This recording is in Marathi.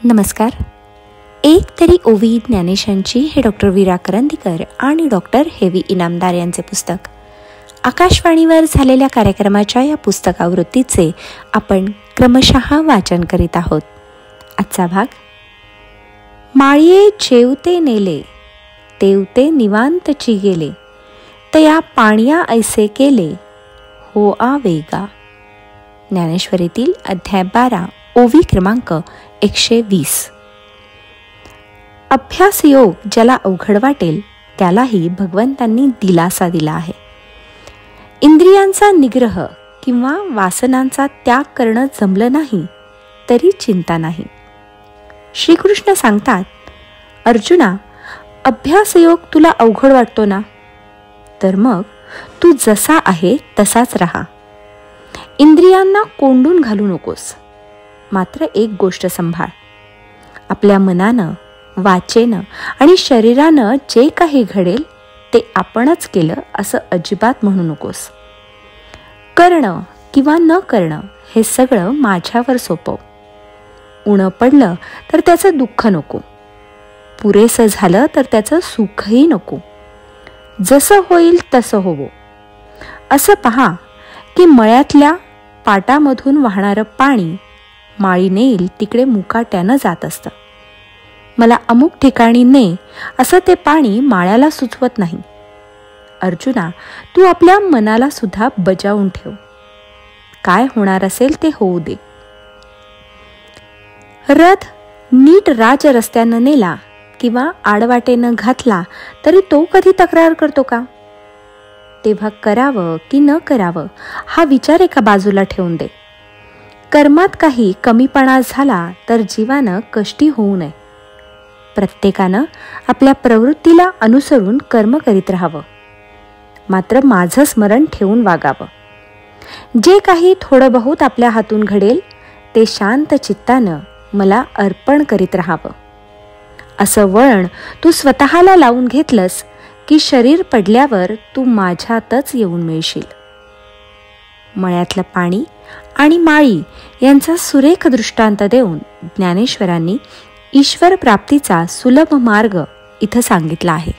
नमस्कार. एक तरी ओवी ज्ञानेशांची हे डॉक्टर वीरा करंदीकर आणि डॉक्टर हेवी इनामदार यांचे पुस्तक. आकाशवाणीवर झालेल्या कार्यक्रमाच्या या पुस्तकावृत्तीचे आपण क्रमशः वाचन करीत आहोत. आजचा भाग. माळिये जेवते नेले, तेवते निवांतची गेले, तया पाण्या ऐसे केले, हो आ वेगा. ज्ञानेश्वरीतील अध्याय 12, ओवी क्रमांक 120. अभ्यासयोग ज्याला अवघड वाटेल त्यालाही भगवंतांनी दिलासा दिला आहे. इंद्रियांचा निग्रह किंवा वासनांचा त्याग करणं जमलं नाही तरी चिंता नाही. श्रीकृष्ण सांगतात, अर्जुना, अभ्यासयोग तुला अवघड वाटतो ना, तर मग तू जसा आहे तसाच राहा. इंद्रियांना कोंडून घालू नकोस. मात्र एक गोष्ट सांभाळ, आपल्या मनानं, वाचेनं आणि शरीरानं जे काही घडेल ते आपणच केलं असं अजिबात म्हणू नकोस. करणं किंवा न करणं हे सगळं माझ्यावर सोपव. उणं पडलं तर त्याचं दुःख नको, पुरेसं झालं तर त्याचं सुखही नको. जसं होईल तसं होवो. असं पहा की मळ्यातल्या पाटामधून वाहणारं पाणी माळी नेईल तिकडे मुकाट्यानं जात असतं. मला अमुक ठिकाणी ने असं ते पाणी माळ्याला सुचवत नाही. अर्जुना, तू आपल्या मनाला सुद्धा बजावून ठेव. काय होणार असेल ते होऊ दे. रथ नीट राज रस्त्यानं नेला किंवा आडवाटेनं घातला तरी तो कधी तक्रार करतो का? तेव्हा करावं की न करावं हा विचार एका बाजूला ठेवून दे. कर्मात काही कमीपणा झाला तर जीवानं कष्टी होऊ नये. प्रत्येकानं आपल्या प्रवृत्तीला अनुसरून कर्म करीत राहावं. मात्र माझं स्मरण ठेवून वागावं. जे काही थोडं बहुत आपल्या हातून घडेल ते शांत चित्तानं मला अर्पण करीत राहावं. असं वळण तू स्वतःला लावून घेतलंस की शरीर पडल्यावर तू माझ्यातच येऊन मिळशील. मळ्यातलं पाणी आणि माळी यांचा सुरेख दृष्टांत देऊन ज्ञानेश्वरांनी ईश्वर प्राप्तीचा सुलभ मार्ग इथं सांगितला आहे.